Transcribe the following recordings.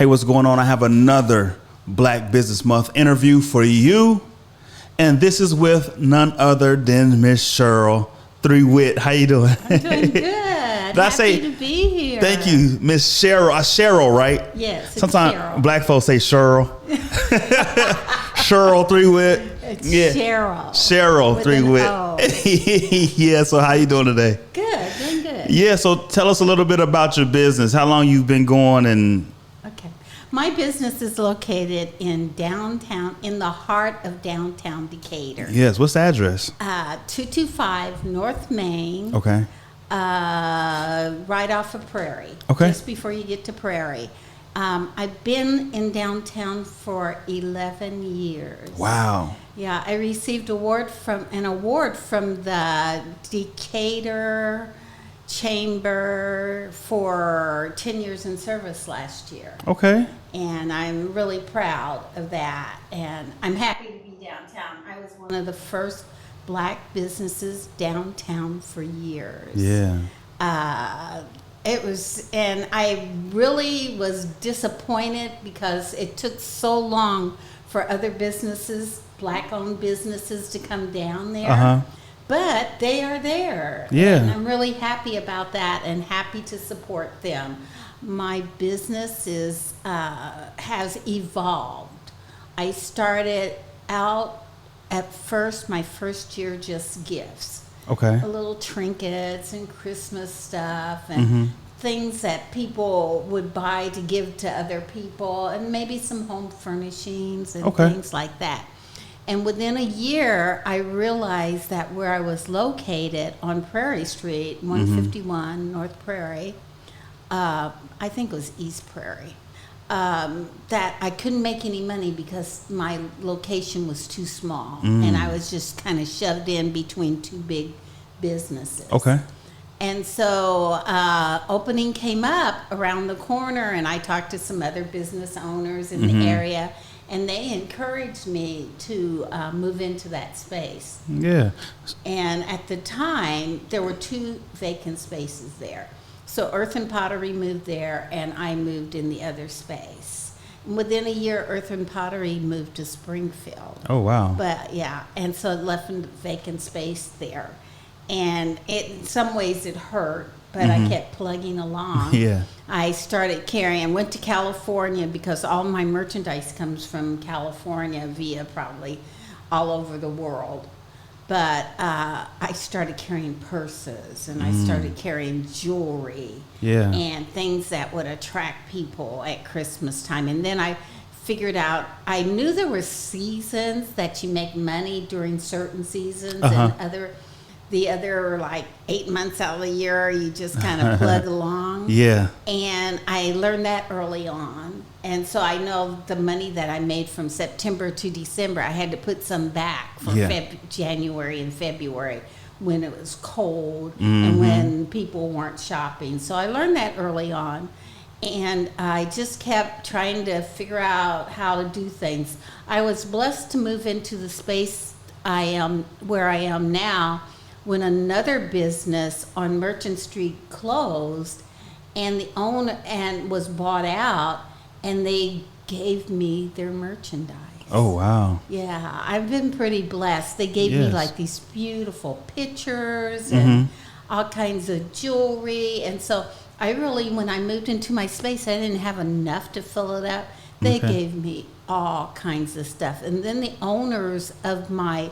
Hey, what's going on? I have another Black Business Month interview for you. And this is with none other than Miss Sheryol Threewit. How you doing? I'm doing good. Happy to be here. Thank you, Miss Sheryol. Sheryol, right? Yes, it's Sometimes Sheryol. Black folks say Sheryol. Sheryol Threewit. It's Yeah. Sheryol. Sheryol With Threewit. Yeah, so how you doing today? Good, doing good. Yeah, so tell us a little bit about your business. How long you've been going and... Okay. My business is located in downtown, in the heart of downtown Decatur. Yes, what's the address? 225 North Main. Okay. Right off of Prairie. Okay. Just before you get to Prairie. I've been in downtown for 11 years. Wow. Yeah, I received an award from the Decatur Chamber for 10 years in service last year. Okay. And I'm really proud of that. And I'm happy to be downtown. I was one of the first Black businesses downtown for years. Yeah. It was, and I really was disappointed because it took so long for other businesses, Black-owned businesses, to come down there. Uh-huh. But they are there. Yeah. And I'm really happy about that and happy to support them. My business has evolved. I started out at first, my first year, just gifts. Okay. A little trinkets and Christmas stuff and things that people would buy to give to other people, and maybe some home furnishings and things like that. And within a year, I realized that where I was located on Prairie Street, 151 North Prairie, I think it was East Prairie, that I couldn't make any money because my location was too small. And I was just kind of shoved in between two big businesses. Okay. And so opening came up around the corner, and I talked to some other business owners in the area, and they encouraged me to move into that space. Yeah. And at the time, there were 2 vacant spaces there. So Earth and Pottery moved there, and I moved in the other space. And within a year, Earth and Pottery moved to Springfield. Oh, wow. But yeah, and so it left a vacant space there. And in some ways it hurt, but I kept plugging along. Yeah. I started carrying, went to California because all my merchandise comes from California via probably all over the world. But I started carrying purses, and I started carrying jewelry and things that would attract people at Christmas time. And then I figured out, I knew there were seasons that you make money during certain seasons, and the other like 8 months out of the year, you just kind of plug along. Yeah. And I learned that early on. And so I know the money that I made from September to December, I had to put some back for January and February when it was cold and when people weren't shopping. So I learned that early on. And I just kept trying to figure out how to do things. I was blessed to move into the space where I am now, when another business on Merchant Street closed, and the owner was bought out, and they gave me their merchandise. Oh, wow. Yeah, I've been pretty blessed. They gave me like these beautiful pictures and all kinds of jewelry, and so I really, when I moved into my space, I didn't have enough to fill it up. They gave me all kinds of stuff, and then the owners of my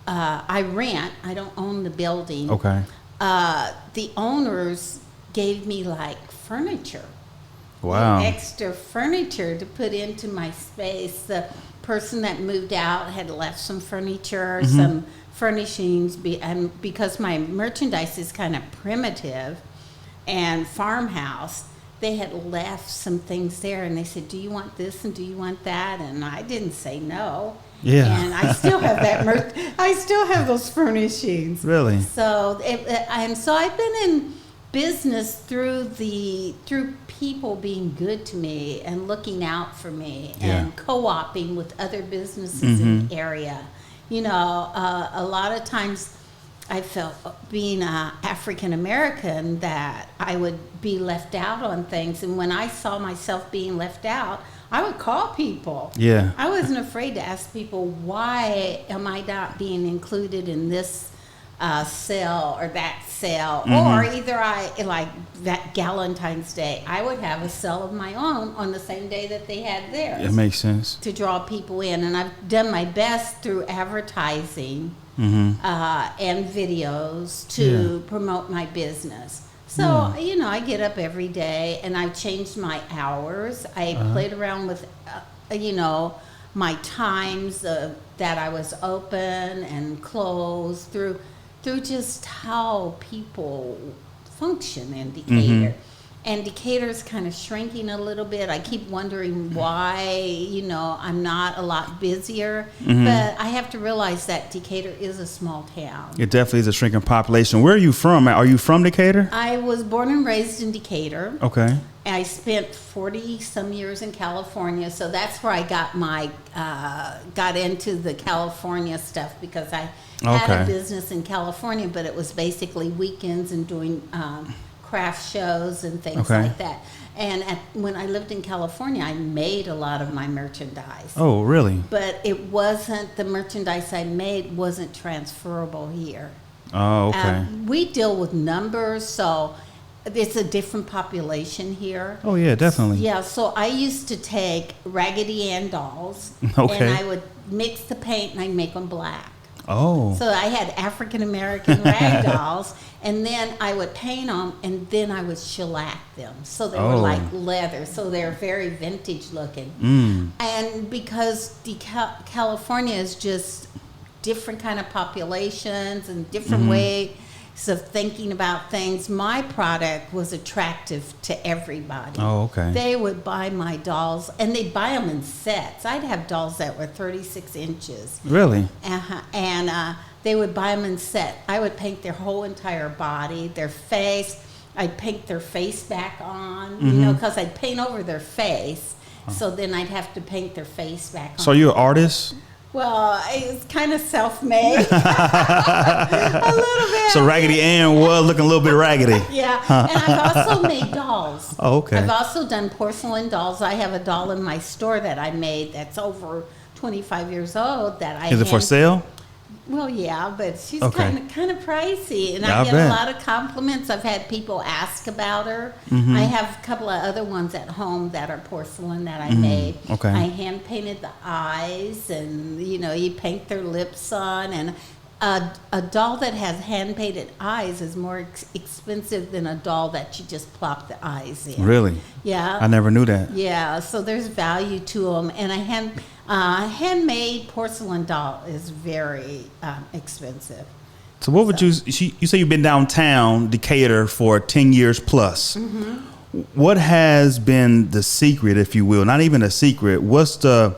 I rent. I don't own the building. Okay. The owners gave me like furniture. Wow. Extra furniture to put into my space. The person that moved out had left some furniture, some furnishings, and because my merchandise is kind of primitive and farmhouse, they had left some things there, and they said, "Do you want this and do you want that?" And I didn't say no. Yeah. And I still have that I still have those furnishings. Really? So and so I've been in business through people being good to me and looking out for me and co-oping with other businesses in the area. You know, a lot of times I felt being African American that I would be left out on things. And when I saw myself being left out, I would call people. Yeah. I wasn't afraid to ask people, why am I not being included in this sale or that sale? Or either like that Galentine's Day, I would have a sale of my own on the same day that they had theirs. It makes sense. To draw people in. And I've done my best through advertising and videos to promote my business. So, I get up every day and I've changed my hours. I played around with, my times that I was open and closed through just how people function in Decatur. And Decatur's kind of shrinking a little bit. I keep wondering why, I'm not a lot busier. But I have to realize that Decatur is a small town. It definitely is a shrinking population. Where are you from? Are you from Decatur? I was born and raised in Decatur. Okay. I spent 40-some years in California, so that's where I got got into the California stuff, because I had a business in California, but it was basically weekends and doing craft shows and things like that. And when I lived in California, I made a lot of my merchandise. Oh, really? But the merchandise I made wasn't transferable here. Oh, okay. We deal with numbers, so it's a different population here. Oh, yeah, definitely. Yeah, so I used to take Raggedy Ann dolls, Okay. and I would mix the paint and I'd make them black. Oh. So I had African American rag dolls, and then I would paint them, and then I would shellac them. So they were like leather, so they're very vintage looking. And because California is just different kind of populations and different ways of thinking about things, my product was attractive to everybody. Oh, okay. They would buy my dolls, and they'd buy them in sets. I'd have dolls that were 36 inches. Really? And they would buy them in set. I would paint their whole entire body, their face. I'd paint their face back on, because I'd paint over their face. So then I'd have to paint their face back on. So you're an artist? Well, it's kind of self-made. A little bit. So Raggedy Ann was looking a little bit raggedy. Yeah, and I've also made dolls. Oh, okay. I've also done porcelain dolls. I have a doll in my store that I made that's over 25 years old that I Is it for sale? Well, yeah, but she's Okay. kind of pricey, and I I get bet. a lot of compliments. I've had people ask about her. Mm-hmm. I have a couple of other ones at home that are porcelain that I made. Okay. I hand painted the eyes, and you paint their lips on, and a doll that has hand painted eyes is more expensive than a doll that you just plop the eyes in. Really? Yeah. I never knew that. Yeah, so there's value to them, and handmade porcelain doll is very expensive. So what would you say you've been downtown Decatur for 10 years plus. What has been the secret, if you will? Not even a secret. What's the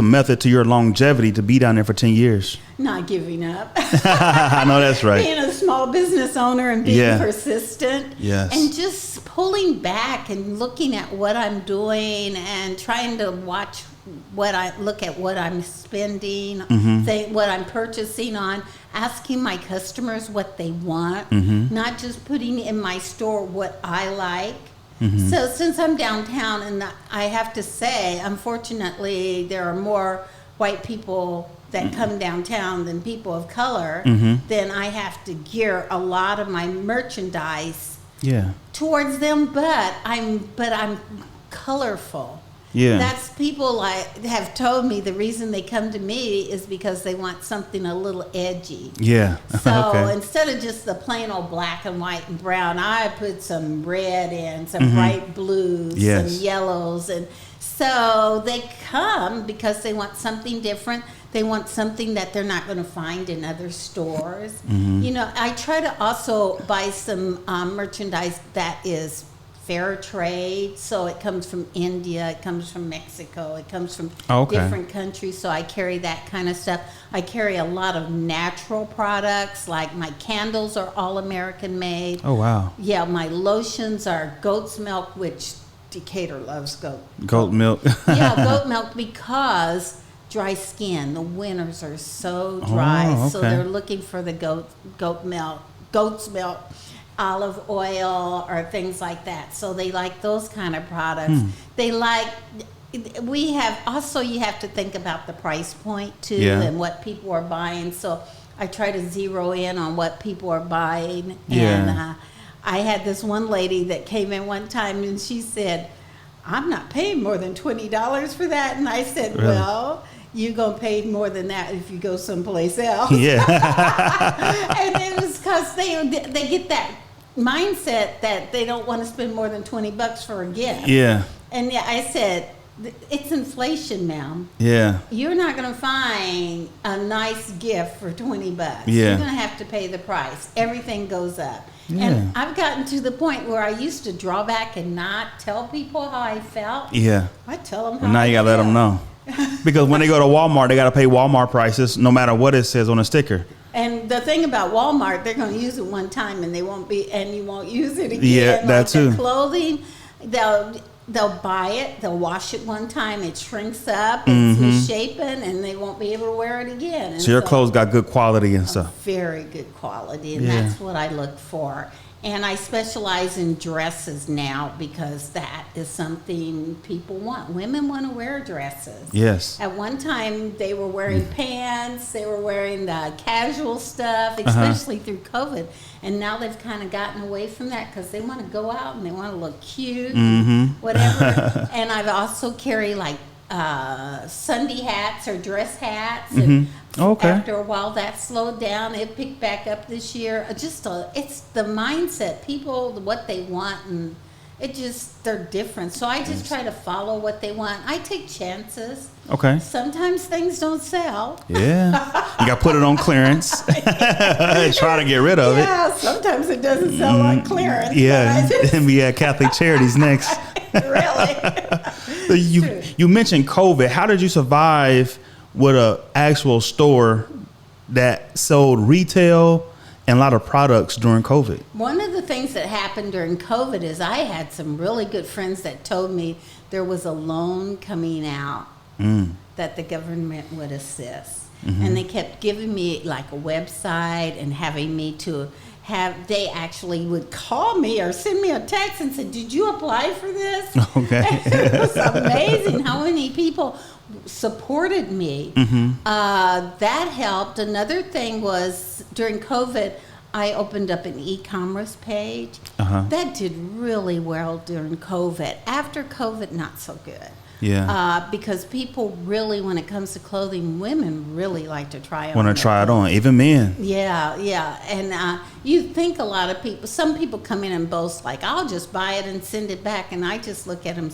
method to your longevity to be down there for 10 years? Not giving up. I know that's right. Being a small business owner and being persistent. Yes. And just pulling back and looking at what I'm doing and trying to look at what I'm spending, what I'm purchasing on, asking my customers what they want, not just putting in my store what I like. So since I'm downtown, and I have to say, unfortunately, there are more white people that come downtown than people of color, then I have to gear a lot of my merchandise towards them, but I'm colorful. Yeah. That's people have told me the reason they come to me is because they want something a little edgy. Yeah. So instead of just the plain old black and white and brown, I put some red in, some bright blues, some yellows. And so they come because they want something different. They want something that they're not going to find in other stores. I try to also buy some merchandise that is fair trade, so it comes from India, it comes from Mexico, it comes from different countries, so I carry that kind of stuff. I carry a lot of natural products, like my candles are all American made. Oh, wow. Yeah, my lotions are goat's milk, which Decatur loves goat milk. Yeah, goat milk, because dry skin. The winters are so dry, so they're looking for the goat's milk, olive oil, or things like that. So they like those kind of products. They like. We have also, you have to think about the price point too, and what people are buying. So I try to zero in on what people are buying. And I had this one lady that came in one time and she said, "I'm not paying more than $20 for that." And I said, really? "Well, you're going to pay more than that if you go someplace else." Yeah. And it was because they get that mindset that they don't want to spend more than $20 for a gift. Yeah. And I said, "It's inflation, ma'am. Yeah. You're not going to find a nice gift for $20. Yeah. You're going to have to pay the price. Everything goes up." Yeah. And I've gotten to the point where I used to draw back and not tell people how I felt. Yeah. I tell them how Well, now you got to let them know. Because when they go to Walmart, they got to pay Walmart prices no matter what it says on the sticker. And the thing about Walmart, they're going to use it one time and you won't use it again. Yeah, that too. The clothing, they'll buy it, they'll wash it one time, it shrinks up, it's misshapen, and they won't be able to wear it again. And so your clothes got good quality and stuff. Very good quality, and that's what I look for. And I specialize in dresses now because that is something people want. Women want to wear dresses. Yes. At one time, they were wearing pants, they were wearing the casual stuff, especially through COVID. And now they've kind of gotten away from that because they want to go out and they want to look cute, whatever. And I've also carry like Sunday hats or dress hats. And after a while, that slowed down. It picked back up this year. It's the mindset. People, what they want, and they're different. So I just try to follow what they want. I take chances. Okay. Sometimes things don't sell. Yeah. You got to put it on clearance. Try to get rid of it. Yeah, sometimes it doesn't sell on clearance. Yeah. And we at Catholic Charities next. Really? So you mentioned COVID. How did you survive with an actual store that sold retail and a lot of products during COVID? One of the things that happened during COVID is I had some really good friends that told me there was a loan coming out that the government would assist. And they kept giving me like a website and having me to they actually would call me or send me a text and said, "Did you apply for this?" Okay. It was amazing how many people supported me. That helped. Another thing was during COVID, I opened up an e-commerce page. That did really well during COVID. After COVID, not so good. Yeah. Because people really, when it comes to clothing, women really like to try on. Want to try it on, even men. Yeah, yeah. And you think a lot of people, some people come in and boast like, "I'll just buy it and send it back." And I just look at them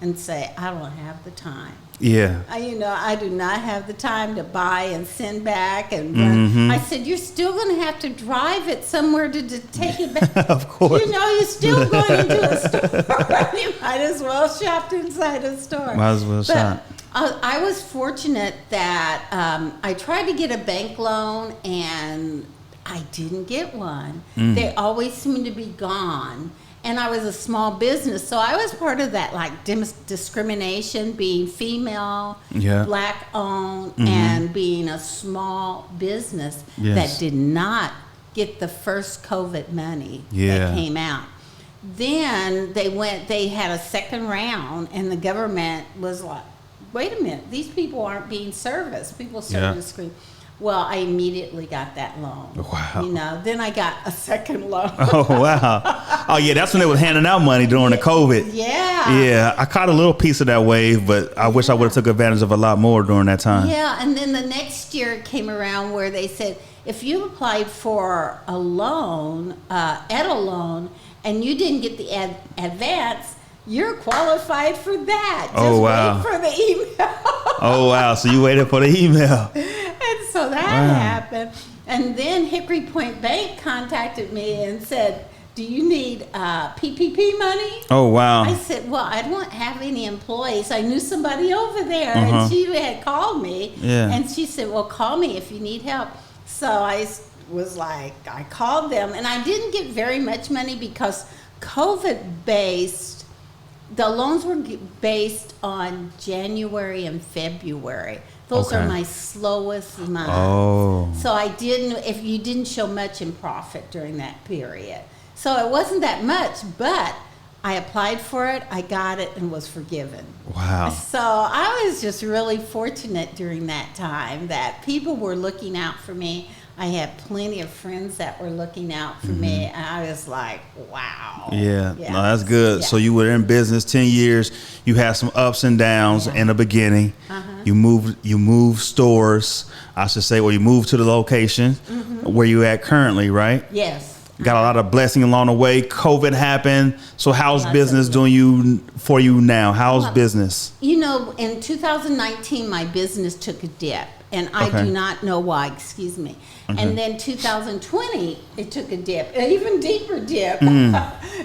and say, "I don't have the time." Yeah. I do not have the time to buy and send back and run. I said, "You're still going to have to drive it somewhere to take it back." Of course. You're still going into a store. You might as well shop inside a store. Might as well shop. I was fortunate that I tried to get a bank loan and I didn't get one. They always seemed to be gone. And I was a small business, so I was part of that, like discrimination, being female, black owned, and being a small business that did not get the first COVID money that came out. Then they had a second round, and the government was like, "Wait a minute, these people aren't being serviced." People started to scream. Well, I immediately got that loan. Wow. Then I got a second loan. Oh, wow. Oh, yeah, that's when they was handing out money during the COVID. Yeah. Yeah, I caught a little piece of that wave, but I wish I would have took advantage of a lot more during that time. Yeah, and then the next year it came around where they said, if you applied for a loan, EDA loan, and you didn't get the advance, you're qualified for that. Just wait for the email. Oh, wow. So you waited for the email. And so that happened. And then Hickory Point Bank contacted me and said, "Do you need PPP money?" Oh, wow. I said, "Well, I don't have any employees." I knew somebody over there, and she had called me. Yeah. And she said, "Well, call me if you need help." So I was like, I called them, and I didn't get very much money because the loans were based on January and February. Those Okay. are my slowest months. Oh. So if you didn't show much in profit during that period. So it wasn't that much, but I applied for it, I got it, and was forgiven. Wow. So I was just really fortunate during that time that people were looking out for me. I had plenty of friends that were looking out for me, and I was like, wow. Yeah, Yes. no, that's good. Yeah. So you were in business 10 years. You had some ups and downs Yeah. in the beginning. You moved stores, I should say, or you moved to the location where you at currently, right? Yes. Got a lot of blessing along the way. COVID happened. So how's Lots business of- doing for you now? How's Well, business? You know, in 2019, my business took a dip, and I Okay. do not know why, excuse me. And then 2020, it took a dip, an even deeper dip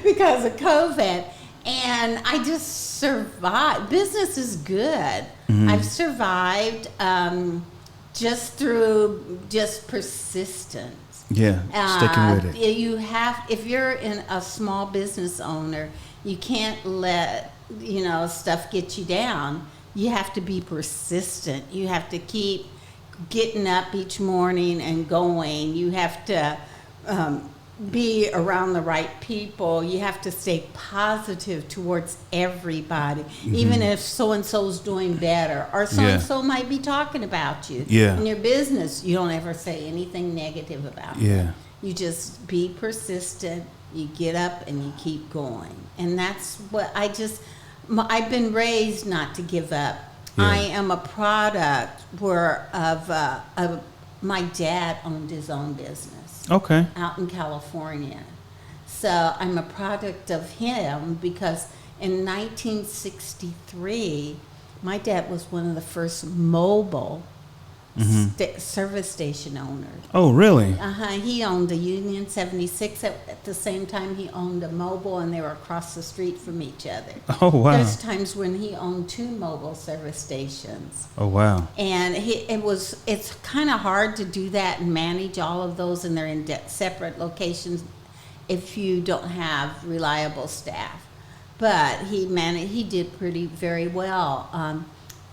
because of COVID. And I just survived. Business is good. I've survived just through persistence. Yeah, sticking with it. You have, if you're a small business owner, you can't let stuff get you down. You have to be persistent. You have to keep getting up each morning and going. You have to be around the right people. You have to stay positive towards everybody, even if so-and-so's doing better, or so-and-so might be talking about you. Yeah. In your business, you don't ever say anything negative about them. You just be persistent. You get up and you keep going. And that's what I've been raised not to give up. I am a product of my dad owned his own business. Okay. Out in California. So I'm a product of him because in 1963, my dad was one of the first mobile service station owners. Oh, really? He owned a Union 76 at the same time he owned a mobile, and they were across the street from each other. Oh, wow. There's times when he owned 2 mobile service stations. Oh, wow. And it's kind of hard to do that and manage all of those, and they're in separate locations if you don't have reliable staff. But he did very well.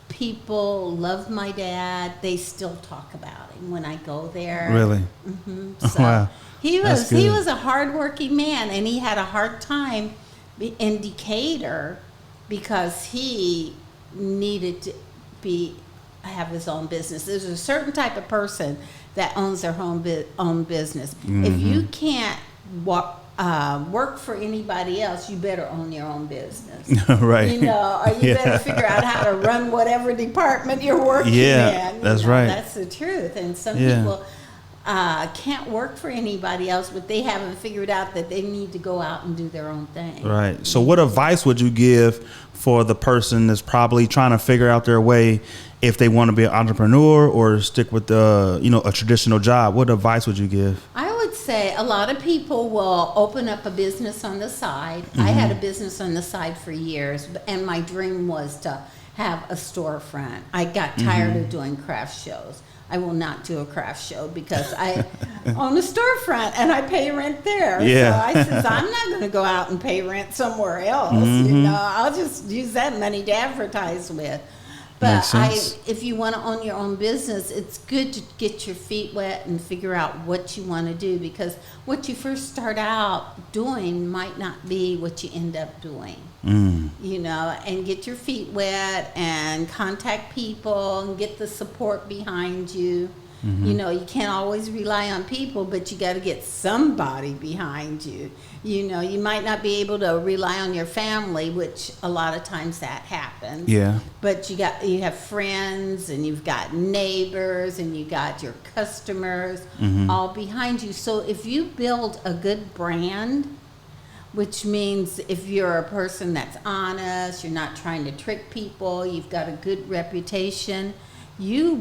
People love my dad. They still talk about him when I go there. Really? So Wow. He That's was good. a hardworking man, and he had a hard time in Decatur because he needed to have his own business. There's a certain type of person that owns their own business. If you can't work for anybody else, you better own your own business. Right. Or you better figure out how to run whatever department you're working in. That's right. That's the truth. And some people can't work for anybody else, but they haven't figured out that they need to go out and do their own thing. Right. So what advice would you give for the person that's probably trying to figure out their way if they want to be an entrepreneur or stick with a traditional job? What advice would you give? I would say a lot of people will open up a business on the side. I had a business on the side for years, and my dream was to have a storefront. I got tired of doing craft shows. I will not do a craft show because I own a storefront and I pay rent there. Yeah. So I says, I'm not going to go out and pay rent somewhere else. I'll just use that money to advertise with. But if you want to own your own business, it's good to get your feet wet and figure out what you want to do, because what you first start out doing might not be what you end up doing. And get your feet wet and contact people and get the support behind you. You can't always rely on people, but you got to get somebody behind you. You might not be able to rely on your family, which a lot of times that happens. Yeah. But you have friends, and you've got neighbors, and you got your customers all behind you. So if you build a good brand, which means if you're a person that's honest, you're not trying to trick people, you've got a good reputation, your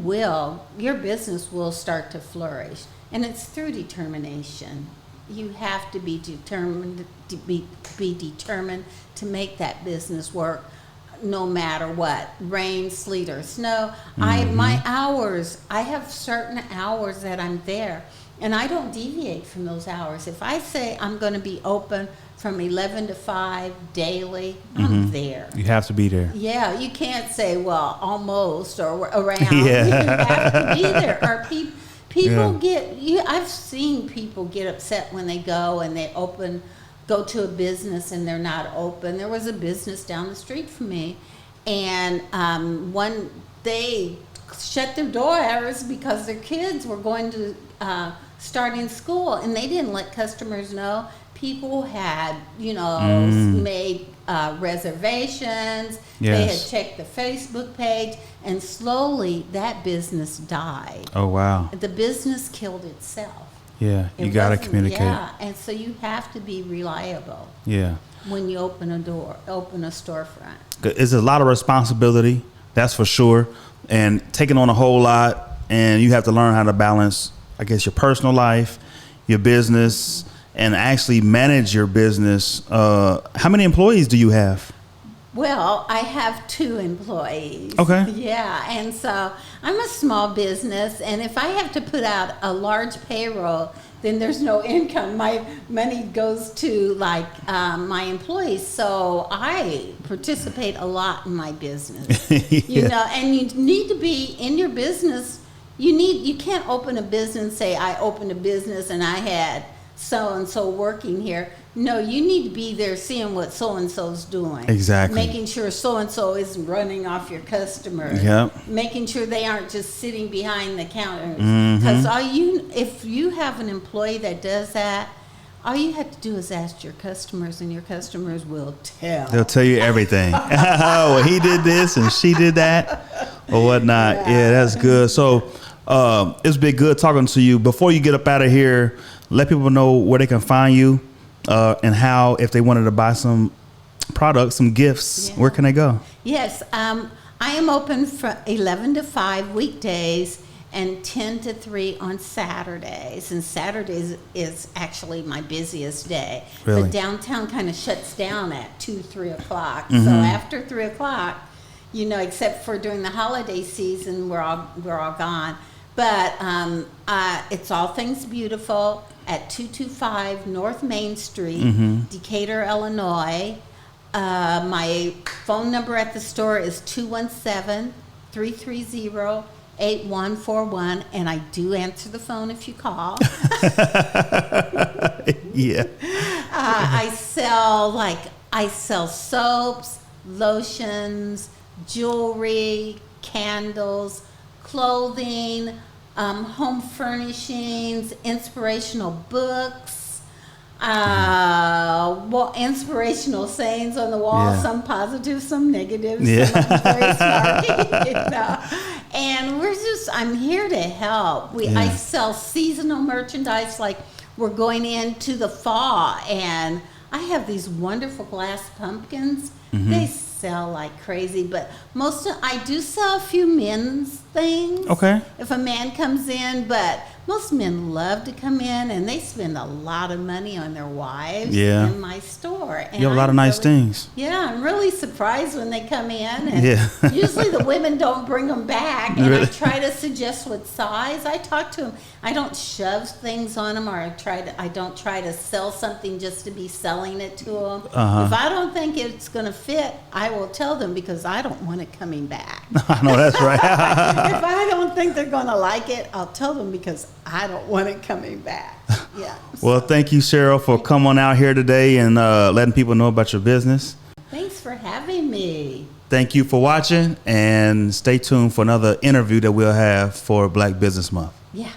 business will start to flourish. And it's through determination. You have to be determined to make that business work. no matter what, rain, sleet, or snow. Mm-hmm. My hours, I have certain hours that I'm there, and I don't deviate from those hours. If I say I'm going to be open from 11 to 5 daily, I'm there. You have to be there. Yeah, you can't say, well, almost, or around. Yeah. You have to be there. Or people Yeah. I've seen people get upset when they go and they go to a business and they're not open. There was a business down the street from me, and they shut their doors because their kids were going to starting school, and they didn't let customers know. People had, made reservations. They had Yes. checked the Facebook page, and slowly that business died. Oh, wow. The business killed itself. Yeah, you It got to wasn't- communicate. Yeah, and so you have to be reliable Yeah. when you open a storefront. It's a lot of responsibility, that's for sure, and taking on a whole lot, and you have to learn how to balance, I guess, your personal life, your business, and actually manage your business. How many employees do you have? Well, I have 2 employees. Okay. Yeah, and so I'm a small business, and if I have to put out a large payroll, then there's no income. My money goes to my employees, so I participate a lot in my business. Yeah. And you need to be in your business. You can't open a business and say, I opened a business and I had so-and-so working here. No, you need to be there seeing what so-and-so's doing. Exactly. Making sure so-and-so isn't running off your customers. Yep. Making sure they aren't just sitting behind the counters. Mm-hmm. Because if you have an employee that does that, all you have to do is ask your customers, and your customers will tell. They'll tell you everything. Well, he did this and she did that or whatnot. Yeah, that's good. So it's been good talking to you. Before you get up out of here, let people know where they can find you and how, if they wanted to buy some products, some gifts, where can they go? Yes, I am open from 11 to 5 weekdays and 10 to 3 on Saturdays. And Saturdays is actually my busiest day. Really? But downtown kind of shuts down at 2, 3 o'clock. So after 3 o'clock, except for during the holiday season, we're all gone. But it's All Things Beautiful at 225 North Main Street, Decatur, Illinois. My phone number at the store is 217-330-8141, and I do answer the phone if you call. Yeah. I sell soaps, lotions, jewelry, candles, clothing, home furnishings, inspirational books, inspirational sayings on the wall, some positive, some negative, some very smart, And I'm here to help. I sell seasonal merchandise, like we're going into the fall, and I have these wonderful glass pumpkins. They sell like crazy, but I do sell a few men's things. Okay. If a man comes in, but most men love to come in, and they spend a lot of money on their wives in my store. And you have a lot of nice things. Yeah, I'm really surprised when they come in, and usually the women don't bring them back, and I try to suggest what size. I talk to them. I don't shove things on them, or I don't try to sell something just to be selling it to them. If I don't think it's going to fit, I will tell them, because I don't want it coming back. I know, that's right. If I don't think they're going to like it, I'll tell them, because I don't want it coming back. Yeah. Well, thank you, Sheryol, for coming out here today and letting people know about your business. Thanks for having me. Thank you for watching, and stay tuned for another interview that we'll have for Black Business Month. Yeah.